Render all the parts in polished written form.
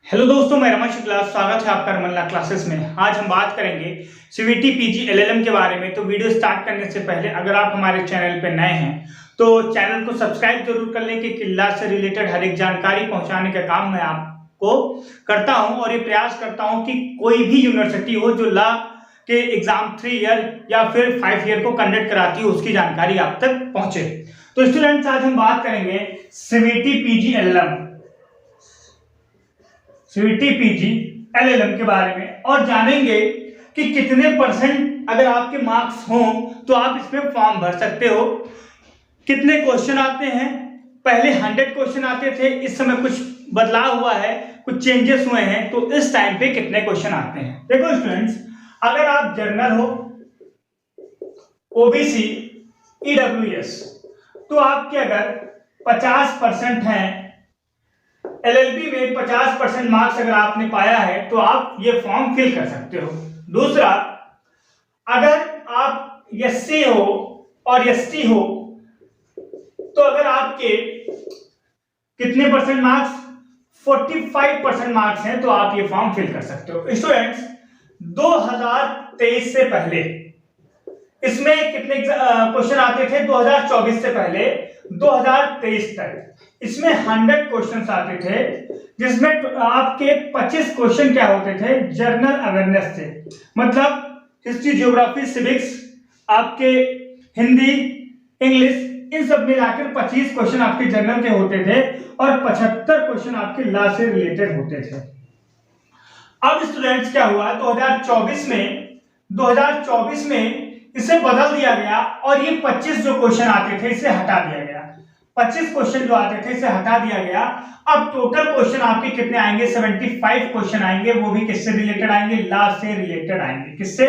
Hello दोस्तों, मैं रमन शुक्ला, स्वागत है आपका रमन ला क्लासेस में। आज हम बात करेंगे सीवीटी पीजी एलएलएम के बारे में। तो वीडियो स्टार्ट करने से पहले अगर आप हमारे चैनल पर नए हैं तो चैनल को सब्सक्राइब जरूर कर लें कि ला से रिलेटेड हर एक जानकारी पहुंचाने का काम मैं आपको करता हूं और ये प्रयास करता हूं कि कोई भी यूनिवर्सिटी हो जो ला के एग्जाम 3 ईयर या फिर 5 ईयर को कंडक्ट कराती हो उसकी जानकारी आप तक पहुंचे। तो स्टूडेंट्स, आज हम बात करेंगे CVT PG LLM CVT PG LLM के बारे में और जानेंगे कि कितने परसेंट अगर आपके मार्क्स हों तो आप इसमें फॉर्म भर सकते हो। कितने क्वेश्चन आते हैं, पहले 100 क्वेश्चन आते थे, इस समय कुछ बदलाव हुआ है, कुछ चेंजेस हुए हैं, तो इस टाइम पे कितने क्वेश्चन आते हैं। देखो स्टूडेंट्स, अगर आप जर्नल हो, ओबीसी, ईडब्ल्यूएस, तो आपके अगर 50% हैं, एलएलबी में 50% मार्क्स अगर आपने पाया है तो आप ये फॉर्म फिल कर सकते हो। दूसरा, अगर आप एससी हो और एसटी हो तो अगर आपके कितने परसेंट मार्क्स, 45% मार्क्स हैं, तो आप ये फॉर्म फिल कर सकते हो। स्टूडेंट्स, 2023 से पहले इसमें कितने क्वेश्चन आते थे? 2024 से पहले 2023 तक इसमें 100 क्वेश्चंस आते थे, जिसमें आपके 25 क्वेश्चन क्या होते थे? जनरल अवेयरनेस से, मतलब हिस्ट्री, ज्योग्राफी, सिविक्स, आपके हिंदी, इंग्लिश, इन सब मिलाकर 25 क्वेश्चन आपके जनरल के होते थे और 75 क्वेश्चन आपके लॉ से रिलेटेड होते थे। अब स्टूडेंट्स क्या हुआ, 2024 में इसे बदल दिया गया और ये 25 जो क्वेश्चन आते थे इसे हटा दिया गया। 25 क्वेश्चन जो आते थे इसे हटा दिया गया। अब टोटल क्वेश्चन आपके कितने आएंगे? 75 क्वेश्चन आएंगे। वो भी किससे रिलेटेड आएंगे? लॉ से रिलेटेड आएंगे। किससे?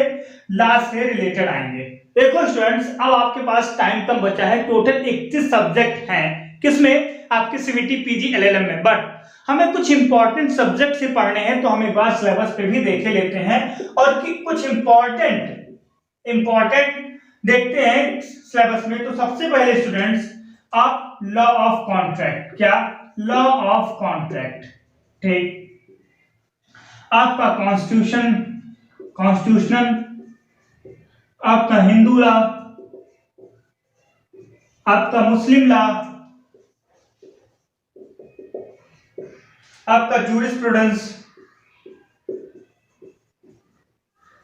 लॉ से रिलेटेड आएंगे। देखो स्टूडेंट्स, अब आपके पास टाइम कम बचा है। टोटल 31 सब्जेक्ट हैं, किसमें? आपके सीवीटी पीजी एलएलएम में। बट हमें कुछ इंपॉर्टेंट सब्जेक्ट से पढ़ने हैं तो हम एक बार सिलेबस पे भी देखे लेते हैं और कि कुछ इंपॉर्टेंट देखते हैं सिलेबस में। तो सबसे पहले स्टूडेंट्स, आप लॉ ऑफ कॉन्ट्रैक्ट, क्या? लॉ ऑफ कॉन्ट्रैक्ट, ठीक। आपका कॉन्स्टिट्यूशनल, आपका हिंदू लॉ, आपका मुस्लिम लॉ, आपका jurisprudence,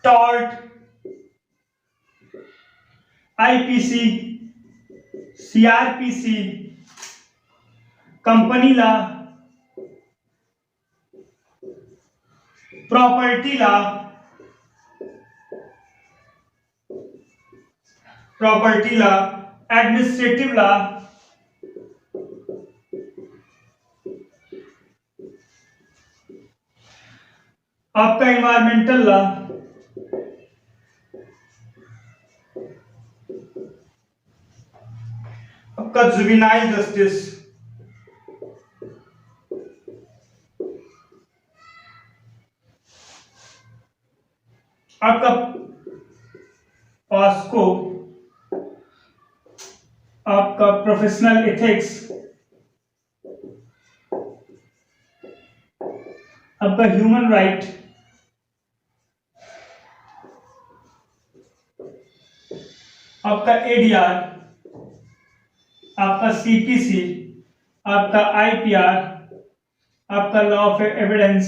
tort, IPC, CrPC, company law, property law, administrative law, आपका एनवायरमेंटल लॉ, आपका जुवेनाइल जस्टिस, आपका पास्को, आपका प्रोफेशनल एथिक्स, आपका ह्यूमन राइट, आपका एडीआर, आपका सीपीसी, आपका आईपीआर, आपका लॉ ऑफ एविडेंस,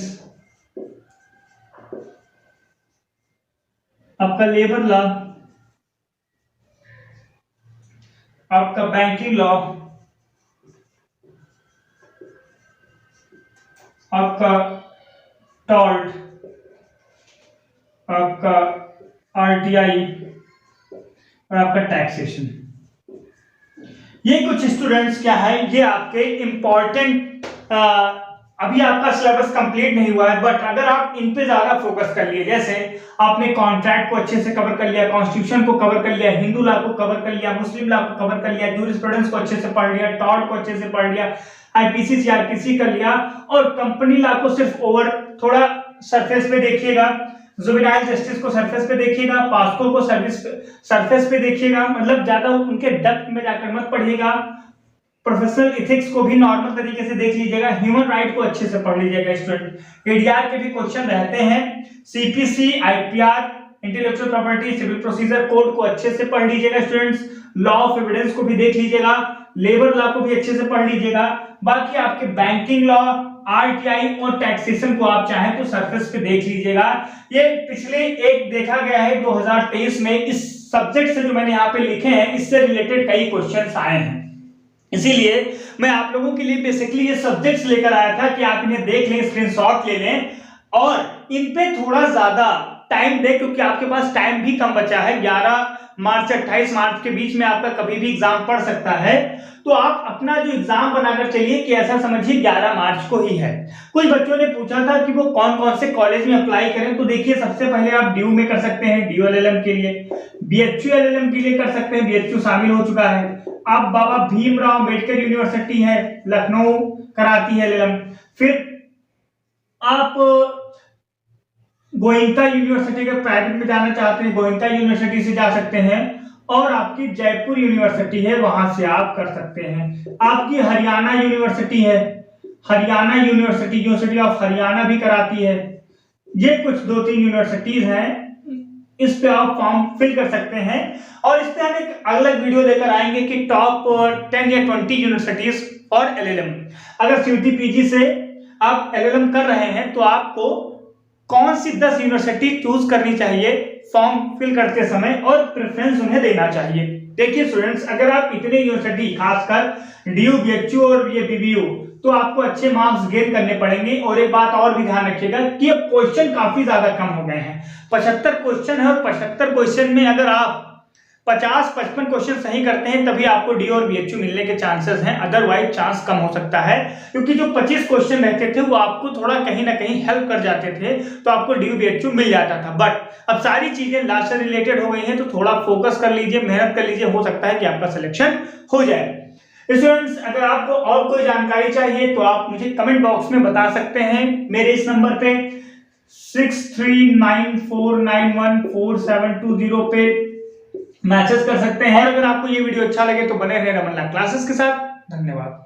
आपका लेबर लॉ, आपका बैंकिंग लॉ, आपका टॉर्ट, आपका आरटीआई और आपका टैक्सेशन। ये कुछ स्टूडेंट्स क्या है, ये आपके इंपॉर्टेंट, अभी आपका सिलेबस कंप्लीट नहीं हुआ है, बट अगर आप इन पे ज्यादा फोकस कर लिए, जैसे आपने कॉन्ट्रैक्ट को अच्छे से कवर कर लिया, कॉन्स्टिट्यूशन को कवर कर लिया, हिंदू लॉ को कवर कर लिया, मुस्लिम लॉ को कवर कर लिया, जूरिस्प्रूडेंस को अच्छे से पढ़ लिया, टॉर्ट को अच्छे से पढ़ लिया, आईपीसी सीआरपीसी कर लिया और कंपनी लॉ को सिर्फ थोड़ा सरफेस पे देखिएगा, जुवेनाइल जस्टिस को सरफेस पे देखिएगा, पास्को को सरफेस पे देखिएगा, मतलब ज्यादा उनके डेप्थ में जाकर मत पढ़िएगा। प्रोफेशनल इथिक्स को भी नॉर्मल तरीके से देख लीजिएगा, ह्यूमन राइट को अच्छे से पढ़ लीजिएगा स्टूडेंट। एडीआर के भी क्वेश्चन रहते हैं, CPC, IPR, intellectual property, civil procedure code को अच्छे से पढ़ लीजिएगा स्टूडेंट्स। लॉ ऑफ एविडेंस को भी देख लीजिएगा, लेबर लॉ को भी अच्छे से पढ़ लीजिएगा। बाकी आपके बैंकिंग लॉ, आरटीआई और टैक्सेशन को आप चाहें तो सरफेस पे देख लीजिएगा। ये पिछले एक देखा गया है 2023 में इस सब्जेक्ट से जो मैंने यहाँ पे लिखे हैं इससे रिलेटेड कई क्वेश्चंस आए हैं, इसीलिए मैं आप लोगों के लिए बेसिकली ये सब्जेक्ट्स लेकर आया था कि आप इन्हें देख लें, स्क्रीनशॉट ले लें और इन पे थोड़ा ज्यादा टाइम दें, क्योंकि आपके पास टाइम भी कम बचा है। 11 मार्च से 28 मार्च के बीच में आपका कभी भी एग्जाम पड़ सकता है, तो आप अपना जो एग्जाम बनाकर चलिए कि ऐसा समझिए 11 मार्च को ही है। कुछ बच्चों ने पूछा था कि वो कौन कौन से कॉलेज में अप्लाई करें, तो देखिए सबसे पहले आप ड्यू में कर सकते हैं, ड्यू एलएलएम के लिए, बीएचयू एलएलएम के लिए कर सकते हैं, बीएचयू शामिल हो चुका है। आप बाबा भीमराव अंबेडकर यूनिवर्सिटी है लखनऊ कराती है एलएलएम। फिर आप गोयनका यूनिवर्सिटी के प्राइवेट में जाना चाहते हैं, गोयनका यूनिवर्सिटी से जा सकते हैं, और आपकी जयपुर यूनिवर्सिटी है वहां से आप कर सकते हैं। आपकी हरियाणा यूनिवर्सिटी है, हरियाणा यूनिवर्सिटी ऑफ हरियाणा भी कराती है। ये कुछ 2-3 यूनिवर्सिटीज हैं, इस पे आप फॉर्म फिल कर सकते हैं। और इस पे हम एक अलग वीडियो लेकर आएंगे कि टॉप 10 या 20 यूनिवर्सिटीज और एलएलएम। अगर सीयूटी पीजी से आप एलएलएम कर रहे हैं तो आपको कौन सी 10 यूनिवर्सिटी चूज करनी चाहिए फॉर्म फिल करते समय और प्रेफरेंस उन्हें देना चाहिए। देखिए स्टूडेंट्स, अगर आप इतने यूनिवर्सिटी खासकर डीयू, बीएचयू और ये बीबीयू, तो आपको अच्छे मार्क्स गेन करने पड़ेंगे। और एक बात और भी ध्यान रखिएगा कि अब क्वेश्चन काफी ज्यादा कम हो गए हैं, 75 क्वेश्चन है और 75 क्वेश्चन में अगर आप 50-55 क्वेश्चन सही करते हैं तभी आपको डी और बीएचयू मिलने के चांसेस हैं, अदरवाइज चांस कम हो सकता है। क्योंकि जो 25 क्वेश्चन रहते थे वो आपको थोड़ा कहीं ना कहीं हेल्प कर जाते थे, तो आपको डी बीएचयू मिल जाता था। बट अब सारी चीजें लास्ट से रिलेटेड हो गई हैं, तो थोड़ा फोकस कर लीजिए, मेहनत कर लीजिए, हो सकता है कि आपका सिलेक्शन हो जाए। स्टूडेंट्स, अगर आपको और कोई जानकारी चाहिए तो आप मुझे कमेंट बॉक्स में बता सकते हैं मेरे इस नंबर पे 6394914720 पे मैसेज कर सकते हैं। और अगर आपको ये वीडियो अच्छा लगे तो बने रहे रमन लाल क्लासेस के साथ। धन्यवाद।